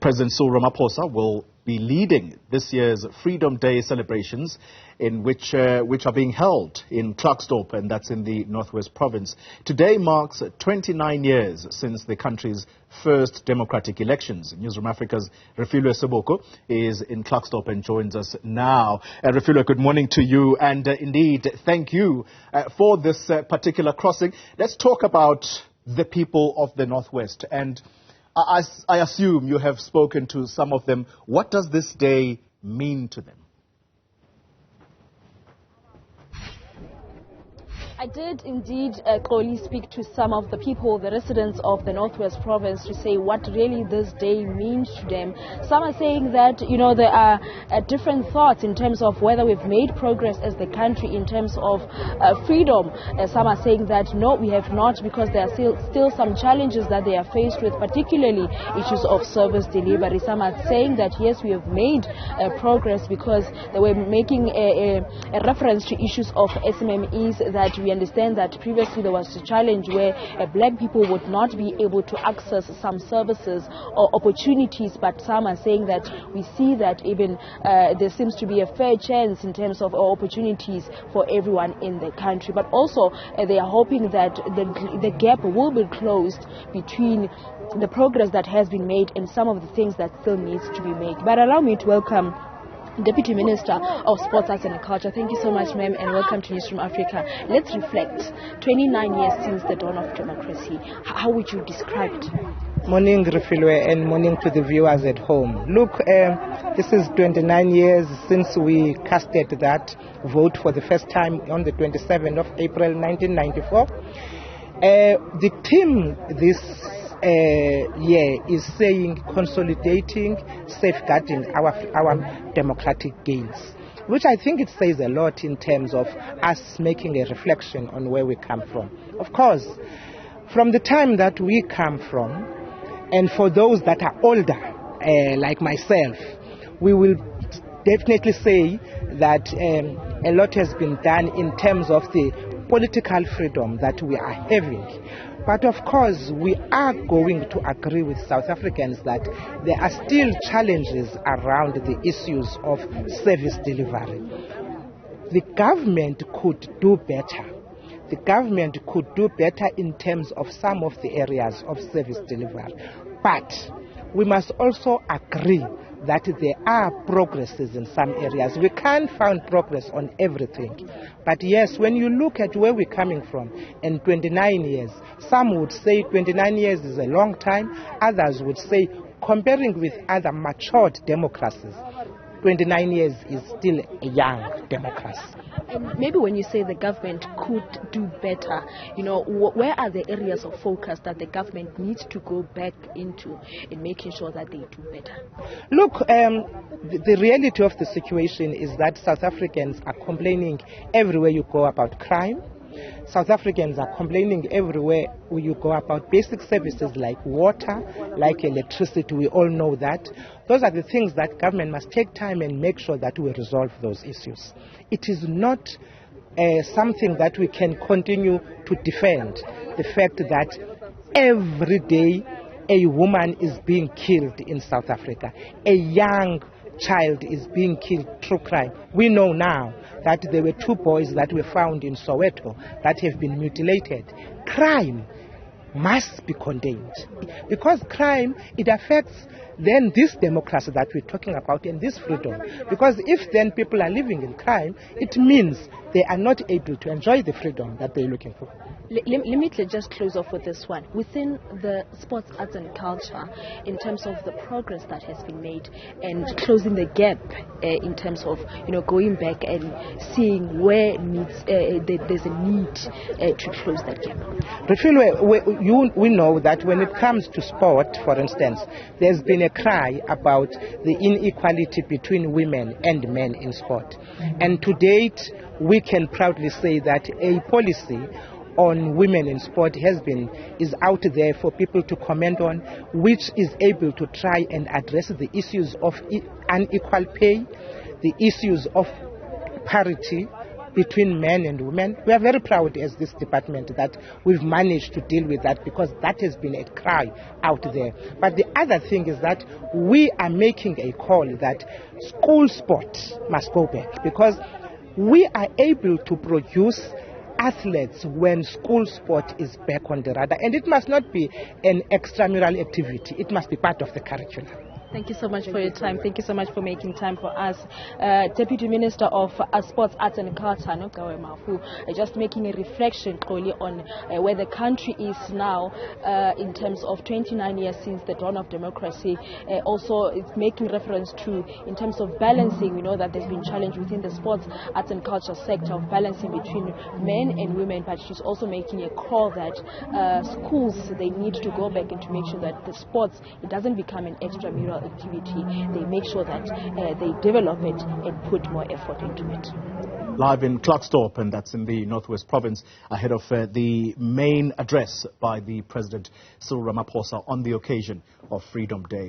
President Cyril Ramaphosa will be leading this year's Freedom Day celebrations, in which are being held in Klerksdorp, and that's in the Northwest Province. Today marks 29 years since the country's first democratic elections. Newzroom Afrika's Refiloe Seboko is in Klerksdorp and joins us now. Refiloe, good morning to you, and indeed, thank you for this particular crossing. Let's talk about the people of the Northwest, and I assume you have spoken to some of them. What does this day mean to them? I did indeed, Kholi, speak to some of the people, the residents of the Northwest Province, to say what really this day means to them. Some are saying that, there are different thoughts in terms of whether we've made progress as the country in terms of freedom. Some are saying that no, we have not, because there are still some challenges that they are faced with, particularly issues of service delivery. Some are saying that yes, we have made progress, because they were making a reference to issues of SMMEs, that we understand that previously there was a challenge where black people would not be able to access some services or opportunities, but some are saying that we see that even there seems to be a fair chance in terms of opportunities for everyone in the country. But also they are hoping that the gap will be closed between the progress that has been made and some of the things that still needs to be made. But allow me to welcome Deputy Minister of Sports, Arts and Culture. Thank you so much, ma'am, and welcome to Newzroom Afrika. Let's reflect. 29 years since the dawn of democracy. How would you describe it? Morning, Refiloe, and morning to the viewers at home. Look, this is 29 years since we casted that vote for the first time on the 27th of April 1994. The theme this year is saying consolidating, safeguarding our democratic gains, which I think it says a lot in terms of us making a reflection on where we come from. Of course, from the time that we come from, and for those that are older, like myself, we will definitely say that a lot has been done in terms of the political freedom that we are having. But of course, we are going to agree with South Africans that there are still challenges around the issues of service delivery. The government could do better. The government could do better in terms of some of the areas of service delivery. But we must also agree that there are progresses in some areas. We can't find progress on everything. But yes, when you look at where we're coming from, and 29 years, some would say 29 years is a long time. Others would say, comparing with other matured democracies, 29 years is still a young democracy. And maybe when you say the government could do better, where are the areas of focus that the government needs to go back into in making sure that they do better? Look, the reality of the situation is that South Africans are complaining everywhere you go about crime. South Africans are complaining everywhere you go about basic services like water, like electricity. We all know that. Those are the things that government must take time and make sure that we resolve those issues. It is not something that we can continue to defend. The fact that every day a woman is being killed in South Africa, a young child is being killed through crime. We know now that there were 2 boys that were found in Soweto that have been mutilated. Crime must be contained, because crime, it affects then this democracy that we're talking about and this freedom. Because if then people are living in crime, it means they are not able to enjoy the freedom that they're looking for. Let me just close off with this one. Within the sports, arts and culture, in terms of the progress that has been made and closing the gap in terms of going back and seeing where there's a need to close that gap. Refiloe, we know that when it comes to sport, for instance, there's been a cry about the inequality between women and men in sport. And to date, we can proudly say that a policy on women in sport is out there for people to comment on, which is able to try and address the issues of unequal pay, the issues of parity, between men and women. We are very proud as this department that we've managed to deal with that, because that has been a cry out there. But the other thing is that we are making a call that school sport must go back, because we are able to produce athletes when school sport is back on the radar, and it must not be an extramural activity. It must be part of the curriculum. Thank you so much for your time. Thank you so much for making time for us. Deputy Minister of Sports, Arts and Culture, Nocawe Mafu, just making a reflection clearly on where the country is now in terms of 29 years since the dawn of democracy. Also, it's making reference to, in terms of balancing, we know that there's been challenge within the sports, arts and culture sector of balancing between men and women, but she's also making a call that schools, they need to go back and to make sure that the sports, it doesn't become an extramural activity. They make sure that they develop it and put more effort into it. Live in Klerksdorp, and that's in the Northwest Province, ahead of the main address by the President Cyril Ramaphosa on the occasion of Freedom Day.